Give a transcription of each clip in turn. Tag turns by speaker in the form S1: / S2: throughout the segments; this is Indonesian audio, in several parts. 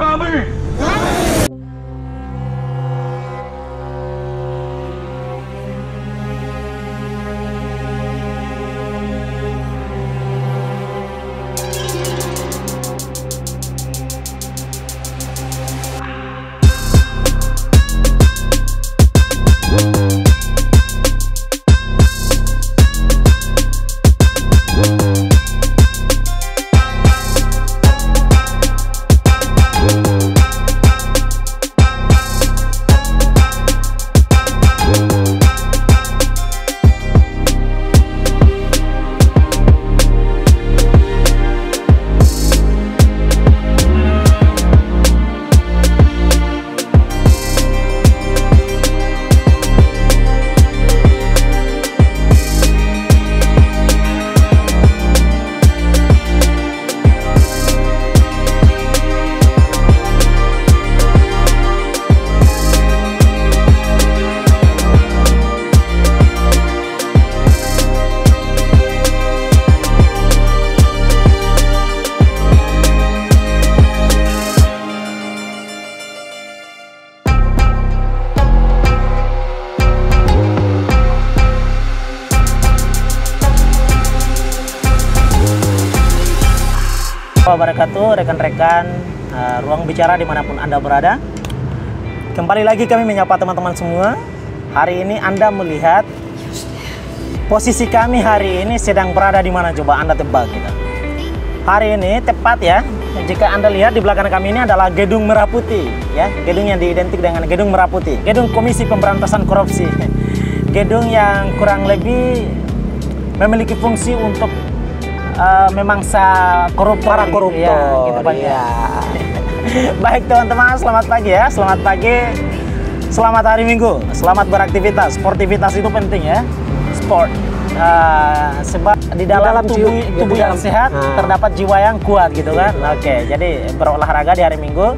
S1: kami.
S2: Wabarakatuh, rekan-rekan ruang bicara dimanapun Anda berada. Kembali lagi kami menyapa teman-teman semua. Hari ini Anda melihat posisi kami hari ini sedang berada di mana, coba Anda tebak gitu. Hari ini tepat ya, jika Anda lihat di belakang kami ini adalah Gedung Merah Putih ya, gedung yang diidentik dengan Gedung Merah Putih, Gedung Komisi Pemberantasan Korupsi. Gedung yang kurang lebih memiliki fungsi untuk memangsa koruptor, para koruptor ya, gitu Pak ya. Baik teman-teman, selamat pagi ya, selamat pagi, selamat hari Minggu, selamat beraktivitas. Sportivitas itu penting ya, sport. Sebab di dalam tubuh yang sehat terdapat jiwa yang kuat gitu kan. Oke, jadi berolahraga di hari Minggu,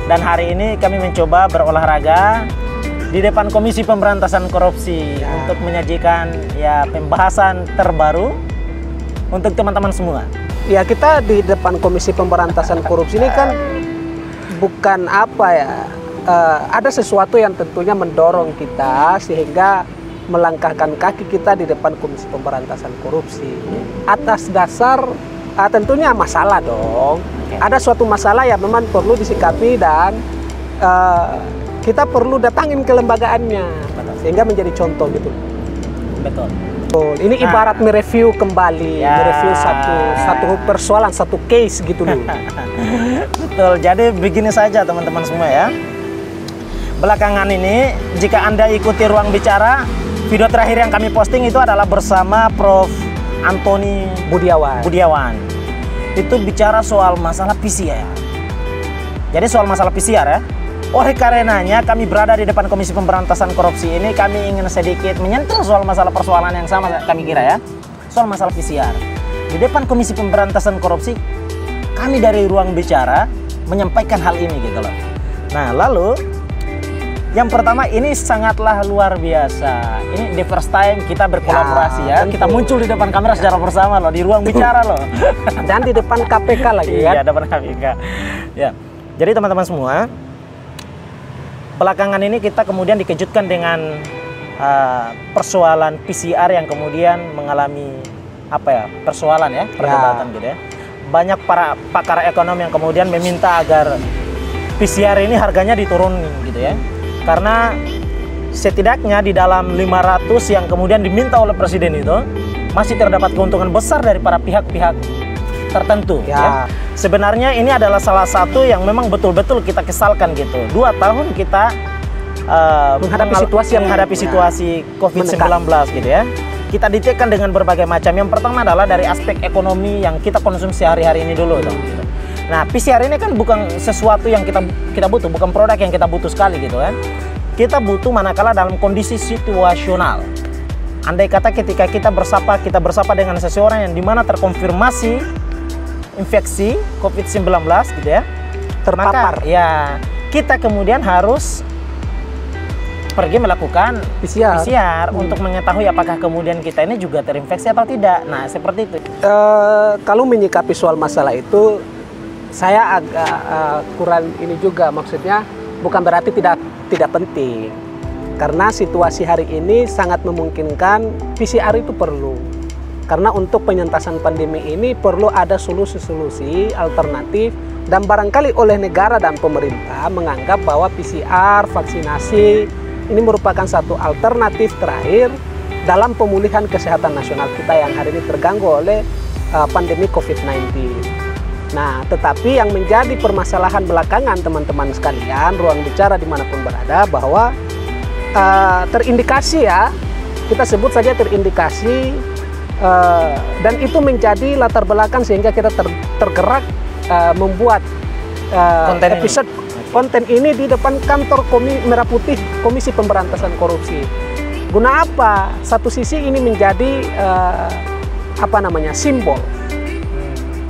S2: dan hari ini kami mencoba berolahraga di depan Komisi Pemberantasan Korupsi untuk menyajikan ya pembahasan terbaru untuk teman-teman semua.
S3: Ya, kita di depan Komisi Pemberantasan Korupsi ini kan bukan apa ya, ada sesuatu yang tentunya mendorong kita sehingga melangkahkan kaki kita di depan Komisi Pemberantasan Korupsi atas dasar tentunya masalah dong. Ada suatu masalah yang memang perlu disikapi dan kita perlu datangin kelembagaannya sehingga menjadi contoh gitu.
S2: Betul.
S3: Ini ibarat mereview kembali, mereview satu persoalan, satu case gitu loh.
S2: Betul, jadi begini saja teman-teman semua ya. Belakangan ini, jika Anda ikuti ruang bicara, video terakhir yang kami posting itu adalah bersama Prof. Antoni Budiawan. Itu bicara soal masalah PCR. Jadi soal masalah PCR ya. Oleh karenanya kami berada di depan Komisi Pemberantasan Korupsi ini, kami ingin sedikit menyentuh soal masalah persoalan yang sama kami kira ya, soal masalah PCR. Di depan Komisi Pemberantasan Korupsi, kami dari ruang bicara menyampaikan hal ini gitu loh. Nah lalu, yang pertama ini sangatlah luar biasa. Ini the first time kita berkolaborasi ya, kita muncul di depan kamera secara bersama loh, di ruang bicara loh.
S3: Dan di depan KPK lagi ya.
S2: Iya, depan KPK. Ya, jadi teman-teman semua, belakangan ini kita kemudian dikejutkan dengan persoalan PCR yang kemudian mengalami persoalan ya, perdebatan gitu ya. Banyak para pakar ekonomi yang kemudian meminta agar PCR ini harganya diturunin gitu ya. Karena setidaknya di dalam 500 yang kemudian diminta oleh presiden itu masih terdapat keuntungan besar dari para pihak-pihak tertentu ya. Sebenarnya ini adalah salah satu yang memang betul-betul kita kesalkan gitu. 2 tahun kita menghadapi situasi COVID-19 gitu ya. Kita ditekan dengan berbagai macam. Yang pertama adalah dari aspek ekonomi yang kita konsumsi hari-hari ini dulu gitu. Nah, PCR ini kan bukan sesuatu yang kita butuh, bukan produk yang kita butuh sekali gitu kan. Kita butuh manakala dalam kondisi situasional. Andai kata ketika kita bersapa dengan seseorang yang dimana terkonfirmasi infeksi COVID-19 gitu ya, terpapar, ya kita kemudian harus pergi melakukan PCR untuk mengetahui apakah kemudian kita ini juga terinfeksi atau tidak. Nah, seperti itu.
S3: Kalau menyikapi soal masalah itu, saya agak kurang ini juga, maksudnya bukan berarti tidak penting, karena situasi hari ini sangat memungkinkan PCR itu perlu, karena untuk penyentasan pandemi ini perlu ada solusi-solusi alternatif, dan barangkali oleh negara dan pemerintah menganggap bahwa PCR, vaksinasi ini merupakan satu alternatif terakhir dalam pemulihan kesehatan nasional kita yang hari ini terganggu oleh pandemi COVID-19. Nah, tetapi yang menjadi permasalahan belakangan teman-teman sekalian, ruang bicara dimanapun berada, bahwa terindikasi ya, kita sebut saja terindikasi, dan itu menjadi latar belakang sehingga kita tergerak membuat konten ini di depan kantor Merah Putih Komisi Pemberantasan Korupsi. Guna apa? Satu sisi ini menjadi simbol,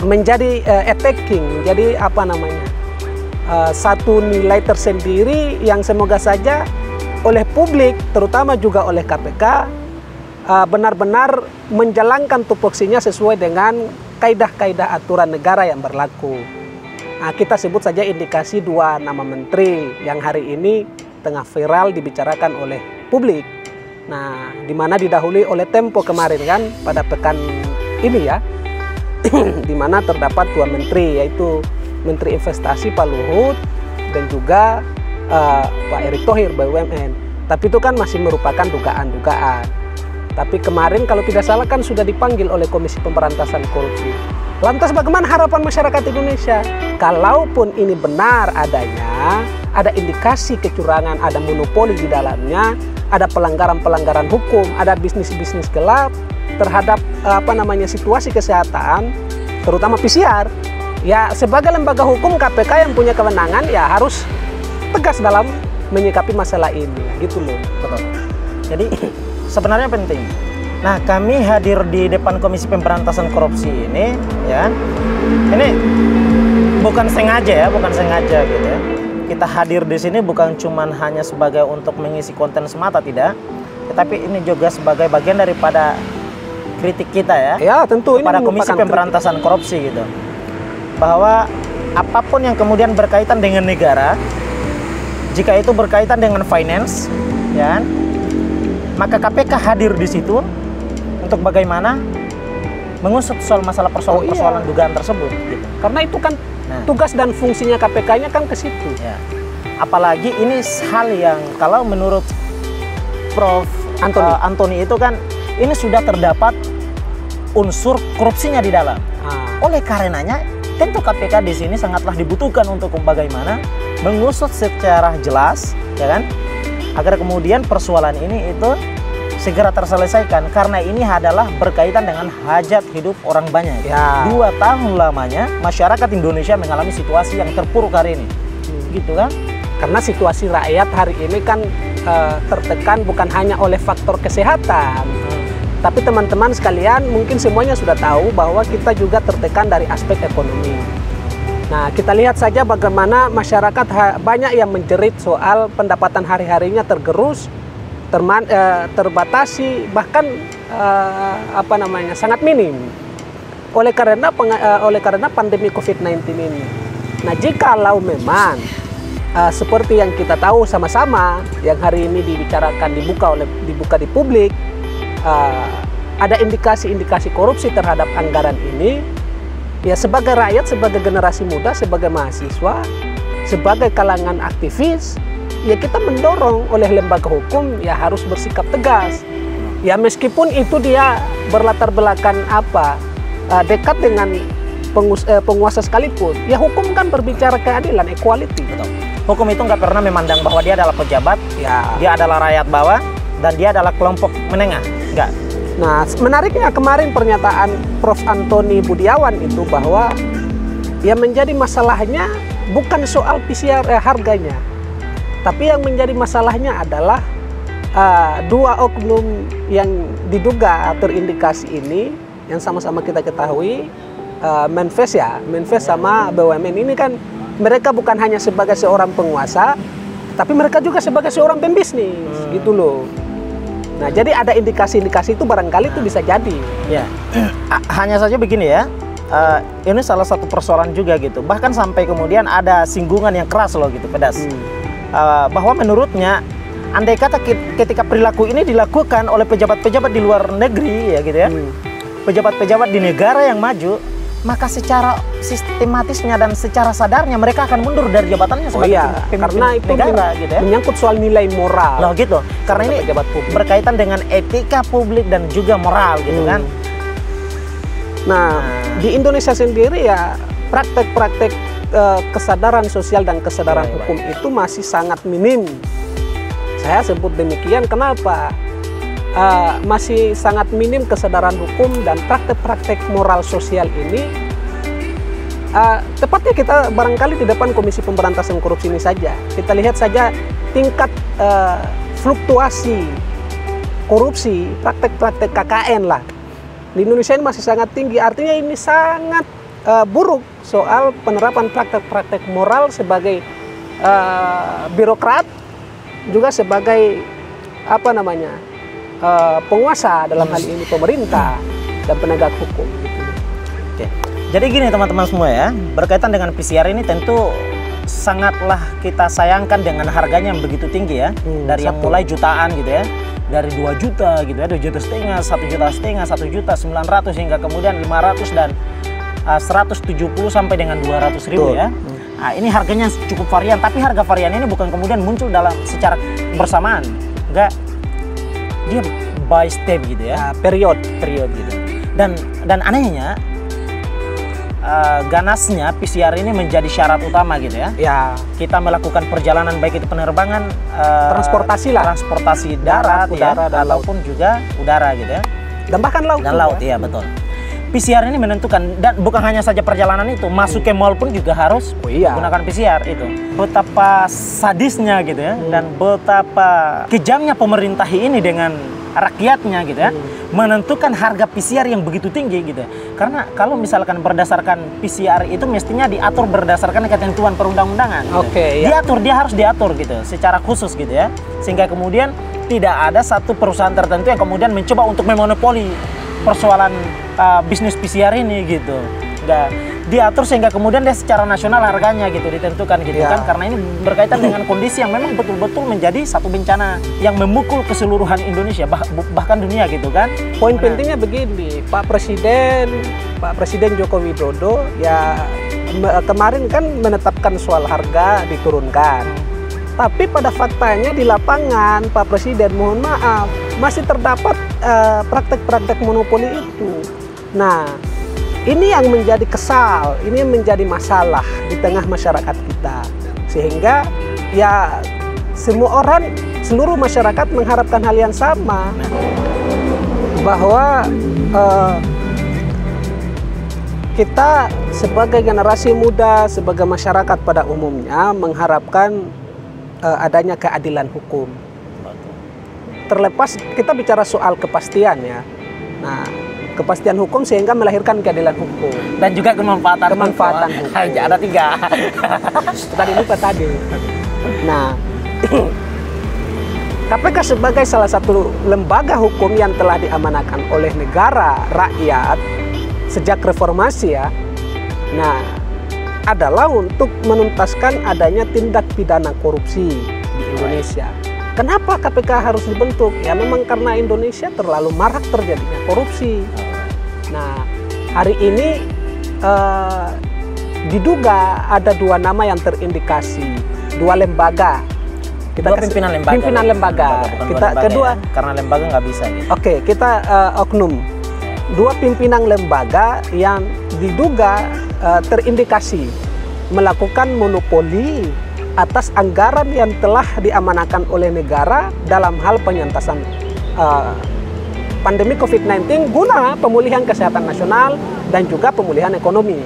S3: menjadi attacking, menjadi satu nilai tersendiri yang semoga saja oleh publik, terutama juga oleh KPK, benar-benar menjalankan tupoksinya sesuai dengan kaidah-kaidah aturan negara yang berlaku. Nah, kita sebut saja indikasi 2 nama menteri yang hari ini tengah viral dibicarakan oleh publik. Nah, di mana didahului oleh Tempo kemarin kan, pada pekan ini ya, di mana terdapat 2 menteri, yaitu Menteri Investasi Pak Luhut dan juga Pak Erick Thohir BUMN. Tapi itu kan masih merupakan dugaan-dugaan. Tapi kemarin kalau tidak salah kan sudah dipanggil oleh Komisi Pemberantasan Korupsi. Lantas bagaimana harapan masyarakat Indonesia? Kalaupun ini benar adanya, ada indikasi kecurangan, ada monopoli di dalamnya, ada pelanggaran-pelanggaran hukum, ada bisnis-bisnis gelap terhadap situasi kesehatan, terutama PCR. Ya, sebagai lembaga hukum KPK yang punya kewenangan ya harus tegas dalam menyikapi masalah ini, gitu loh.
S2: Betul. Jadi sebenarnya penting. Nah, kami hadir di depan Komisi Pemberantasan Korupsi ini, ya, ini bukan sengaja gitu ya. Kita hadir di sini bukan cuma hanya sebagai untuk mengisi konten semata, tidak, tetapi ini juga sebagai bagian daripada kritik kita ya.
S3: Ya, tentu
S2: kepada Komisi Pemberantasan Korupsi gitu, bahwa apapun yang kemudian berkaitan dengan negara, jika itu berkaitan dengan finance, ya, maka KPK hadir di situ untuk bagaimana mengusut soal masalah persoalan dugaan tersebut gitu.
S3: Karena itu kan tugas dan fungsinya KPK-nya kan ke situ.
S2: Ya. Apalagi ini hal yang kalau menurut Prof. Antoni itu kan ini sudah terdapat unsur korupsinya di dalam. Oleh karenanya tentu KPK di sini sangatlah dibutuhkan untuk bagaimana mengusut secara jelas, ya kan, agar kemudian persoalan ini itu segera terselesaikan, karena ini adalah berkaitan dengan hajat hidup orang banyak.
S3: Ya.
S2: 2 tahun lamanya masyarakat Indonesia mengalami situasi yang terpuruk hari ini, gitu kan?
S3: Karena situasi rakyat hari ini kan tertekan bukan hanya oleh faktor kesehatan, tapi teman-teman sekalian mungkin semuanya sudah tahu bahwa kita juga tertekan dari aspek ekonomi. Nah, kita lihat saja bagaimana masyarakat banyak yang menjerit soal pendapatan hari-harinya tergerus, terbatasi, bahkan sangat minim oleh karena pandemi COVID-19 ini. Nah, jikalau memang seperti yang kita tahu sama-sama, yang hari ini dibicarakan, dibuka di publik, ada indikasi-indikasi korupsi terhadap anggaran ini, ya sebagai rakyat, sebagai generasi muda, sebagai mahasiswa, sebagai kalangan aktivis, ya kita mendorong oleh lembaga hukum ya harus bersikap tegas. Ya meskipun itu dia berlatar belakang dekat dengan penguasa sekalipun, ya hukum kan berbicara keadilan, equality.
S2: Betul. Hukum itu nggak pernah memandang bahwa dia adalah pejabat, ya, dia adalah rakyat bawah, dan dia adalah kelompok menengah. Enggak.
S3: Nah, menariknya kemarin pernyataan Prof. Antoni Budiawan itu bahwa yang menjadi masalahnya bukan soal PCR harganya, tapi yang menjadi masalahnya adalah 2 oknum yang diduga terindikasi ini, yang sama-sama kita ketahui, Menfes sama BUMN ini kan mereka bukan hanya sebagai seorang penguasa, tapi mereka juga sebagai seorang pembisnis, gitu loh. Nah, jadi ada indikasi-indikasi itu barangkali itu bisa jadi.
S2: Ya, hanya saja begini ya, ini salah satu persoalan juga gitu. Bahkan sampai kemudian ada singgungan yang keras loh gitu, pedas. Bahwa menurutnya andai kata ketika perilaku ini dilakukan oleh pejabat-pejabat di luar negeri ya gitu ya, pejabat-pejabat di negara yang maju, maka secara sistematisnya dan secara sadarnya mereka akan mundur dari jabatannya sebagai pemimpin
S3: karena itu
S2: negara gitu ya.
S3: Menyangkut soal nilai moral.
S2: Loh gitu. Karena ini
S3: pejabat publik
S2: berkaitan dengan etika publik dan juga moral gitu kan.
S3: Nah, di Indonesia sendiri ya praktek-praktek kesadaran sosial dan kesadaran hukum itu masih sangat minim. Saya sebut demikian kenapa? Masih sangat minim kesadaran hukum dan praktek-praktek moral sosial ini. Tepatnya kita barangkali di depan Komisi Pemberantasan Korupsi ini saja. Kita lihat saja tingkat fluktuasi korupsi, praktek-praktek KKN lah. Di Indonesia ini masih sangat tinggi. Artinya ini sangat buruk soal penerapan praktek-praktek moral sebagai birokrat, juga sebagai apa namanya, penguasa dalam hal ini pemerintah dan penegak hukum.
S2: Oke. Jadi gini teman-teman semua ya, berkaitan dengan PCR ini tentu sangatlah kita sayangkan dengan harganya yang begitu tinggi ya, dari yang mulai jutaan gitu ya, dari 2 juta gitu ya, 2,5 juta, 1,5 juta, 1.900.000 hingga kemudian 500 dan 170 sampai dengan 200.000 ya. Nah, ini harganya cukup varian, tapi harga varian ini bukan kemudian muncul dalam secara bersamaan, enggak, dia by step gitu ya, period gitu. Dan anehnya ganasnya PCR ini menjadi syarat utama gitu ya. Kita melakukan perjalanan baik itu penerbangan, transportasi darat, udara, ya, ataupun juga udara gitu ya.
S3: Dan bahkan laut.
S2: Dan laut, iya betul. PCR ini menentukan, dan bukan hanya saja perjalanan itu, masuk ke mall pun juga harus menggunakan PCR itu. Betapa sadisnya gitu ya, dan betapa kejamnya pemerintah ini dengan rakyatnya gitu ya, menentukan harga PCR yang begitu tinggi gitu. Karena kalau misalkan berdasarkan PCR itu mestinya diatur berdasarkan ketentuan perundang-undangan. Gitu. Dia harus diatur gitu, secara khusus gitu ya, sehingga kemudian tidak ada satu perusahaan tertentu yang kemudian mencoba untuk memonopoli persoalan bisnis PCR ini gitu. Nggak diatur sehingga kemudian dia secara nasional harganya gitu ditentukan gitu kan, karena ini berkaitan dengan kondisi yang memang betul-betul menjadi satu bencana yang memukul keseluruhan Indonesia bahkan dunia gitu kan.
S3: Poin pentingnya begini, Pak Presiden Joko Widodo ya kemarin kan menetapkan soal harga diturunkan. Tapi pada faktanya di lapangan Pak Presiden, mohon maaf, masih terdapat praktek-praktek monopoli itu. Nah, ini yang menjadi kesal, ini yang menjadi masalah di tengah masyarakat kita. Sehingga ya semua orang, seluruh masyarakat mengharapkan hal yang sama. Bahwa kita sebagai generasi muda, sebagai masyarakat pada umumnya mengharapkan adanya keadilan hukum. Terlepas kita bicara soal kepastian ya. Nah, kepastian hukum sehingga melahirkan keadilan hukum
S2: dan juga kemanfaatan
S3: hukum.
S2: Ada 3.
S3: Tadi lupa tadi. Nah, KPK sebagai salah satu lembaga hukum yang telah diamanahkan oleh negara, rakyat sejak reformasi ya. Nah, adalah untuk menuntaskan adanya tindak pidana korupsi di Indonesia. Kenapa KPK harus dibentuk? Ya memang karena Indonesia terlalu marak terjadinya korupsi. Nah, hari ini diduga ada 2 nama yang terindikasi, 2 lembaga. Pimpinan lembaga. Kita kedua
S2: ya, karena lembaga nggak bisa gitu.
S3: Oke, kita oknum. 2 pimpinan lembaga yang diduga terindikasi melakukan monopoli atas anggaran yang telah diamanahkan oleh negara dalam hal penyentasan pandemi COVID-19 guna pemulihan kesehatan nasional dan juga pemulihan ekonomi.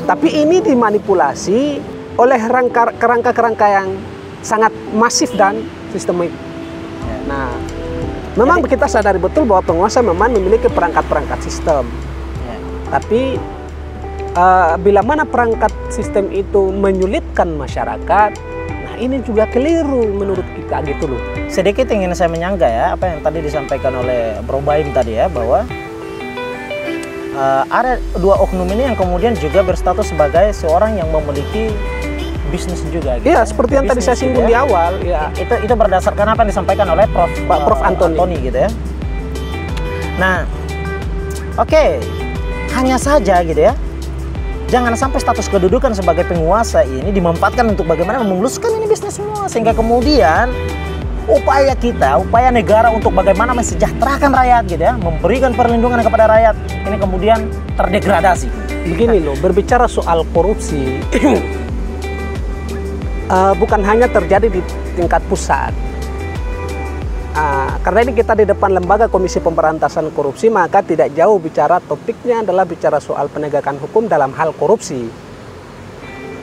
S3: Tapi ini dimanipulasi oleh kerangka-kerangka yang sangat masif dan sistemik. Nah, memang kita sadari betul bahwa penguasa memang memiliki perangkat-perangkat sistem. Tapi bila mana perangkat sistem itu menyulitkan masyarakat, nah ini juga keliru menurut kita gitu loh.
S2: Sedikit ingin saya menyangga ya, apa yang tadi disampaikan oleh Bro Baim tadi ya, bahwa ada dua oknum ini yang kemudian juga berstatus sebagai seorang yang memiliki bisnis juga. Gitu.
S3: Iya, seperti yang tadi saya singgung di awal. Ya.
S2: Itu berdasarkan apa yang disampaikan oleh Prof. Antoni gitu ya. Nah, oke, hanya saja gitu ya. Jangan sampai status kedudukan sebagai penguasa ini dimanfaatkan untuk bagaimana memuluskan ini bisnis semua, sehingga kemudian upaya negara untuk bagaimana mesejahterakan rakyat gitu ya, memberikan perlindungan kepada rakyat ini kemudian terdegradasi. Begini loh, berbicara soal korupsi bukan hanya terjadi di tingkat pusat. Karena ini kita di depan lembaga Komisi Pemberantasan Korupsi, maka tidak jauh bicara, topiknya adalah bicara soal penegakan hukum dalam hal korupsi.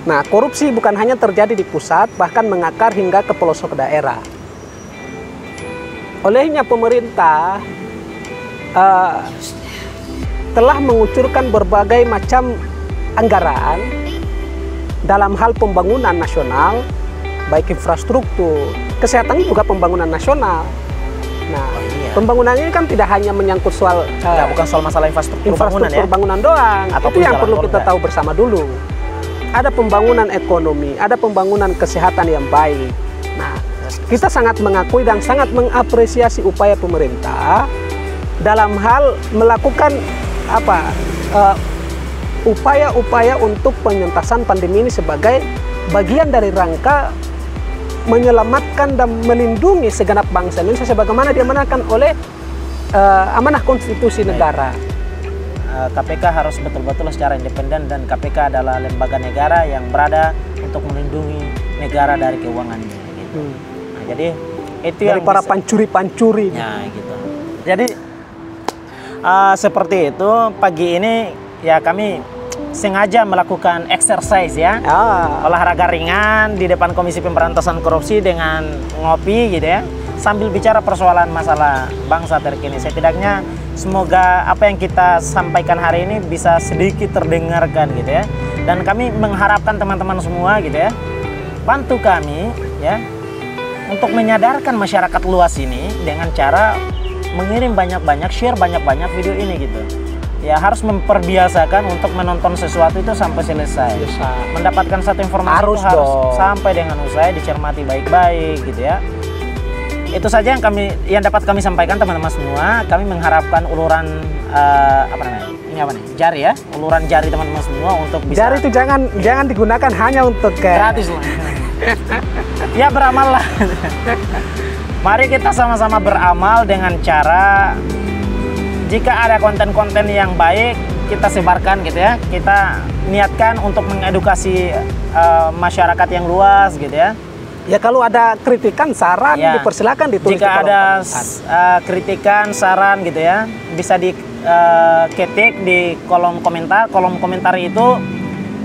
S2: Nah, korupsi bukan hanya terjadi di pusat, bahkan mengakar hingga ke pelosok daerah. Olehnya pemerintah telah mengucurkan berbagai macam anggaran dalam hal pembangunan nasional, baik infrastruktur, kesehatan juga pembangunan nasional. Nah, pembangunan ini kan tidak hanya menyangkut soal bukan soal masalah infrastruktur
S3: bangunan doang. Itu yang perlu kita tahu bersama dulu. Ada pembangunan ekonomi, ada pembangunan kesehatan yang baik. Nah, kita sangat mengakui dan sangat mengapresiasi upaya pemerintah dalam hal melakukan upaya-upaya untuk penuntasan pandemi ini sebagai bagian dari rangka menyelamatkan dan melindungi segenap bangsa Indonesia sebagaimana diamanahkan oleh amanah konstitusi negara.
S2: KPK harus betul-betul secara independen dan KPK adalah lembaga negara yang berada untuk melindungi negara dari keuangannya. Gitu. Nah, jadi itu
S3: dari
S2: yang
S3: para pancuri-pancuri.
S2: Ya, gitu. Jadi seperti itu pagi ini ya kami sengaja melakukan exercise ya, olahraga ringan di depan Komisi Pemberantasan Korupsi dengan ngopi gitu ya, sambil bicara persoalan masalah bangsa terkini. Setidaknya semoga apa yang kita sampaikan hari ini bisa sedikit terdengarkan gitu ya, dan kami mengharapkan teman-teman semua gitu ya, bantu kami ya untuk menyadarkan masyarakat luas ini dengan cara mengirim banyak-banyak, share banyak-banyak video ini gitu. Ya harus memperbiasakan untuk menonton sesuatu itu sampai selesai. Mendapatkan satu informasi harus sampai dengan usai, dicermati baik-baik gitu ya. Itu saja yang dapat kami sampaikan teman-teman semua. Kami mengharapkan uluran jari ya, uluran jari teman-teman semua untuk bisa.
S3: Jari itu jangan digunakan hanya untuk
S2: gratis lah. Ya beramal lah. Mari kita sama-sama beramal dengan cara jika ada konten-konten yang baik kita sebarkan gitu ya, kita niatkan untuk mengedukasi masyarakat yang luas gitu ya.
S3: Ya kalau ada kritikan, saran ya, dipersilakan ditulis.
S2: Jika ada kritikan, saran gitu ya, bisa diketik di kolom komentar. Kolom komentar itu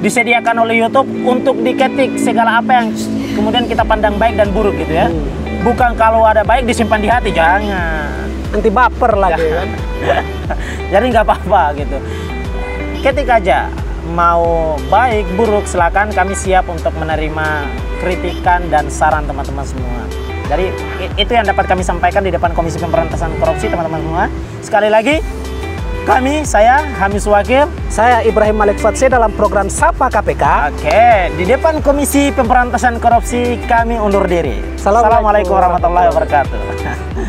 S2: disediakan oleh YouTube untuk diketik segala apa yang kemudian kita pandang baik dan buruk gitu ya. Bukan kalau ada baik disimpan di hati, jangan.
S3: Nanti baper lagi kan.
S2: Jadi nggak apa-apa gitu. Ketik aja, mau baik buruk silakan, kami siap untuk menerima kritikan dan saran teman-teman semua. Jadi itu yang dapat kami sampaikan di depan Komisi Pemberantasan Korupsi teman-teman semua. Sekali lagi saya Hamis Wakil,
S3: saya Ibrahim Malik Fatse dalam program Sapa KPK.
S2: Oke, di depan Komisi Pemberantasan Korupsi kami undur diri. Assalamualaikum warahmatullahi wabarakatuh.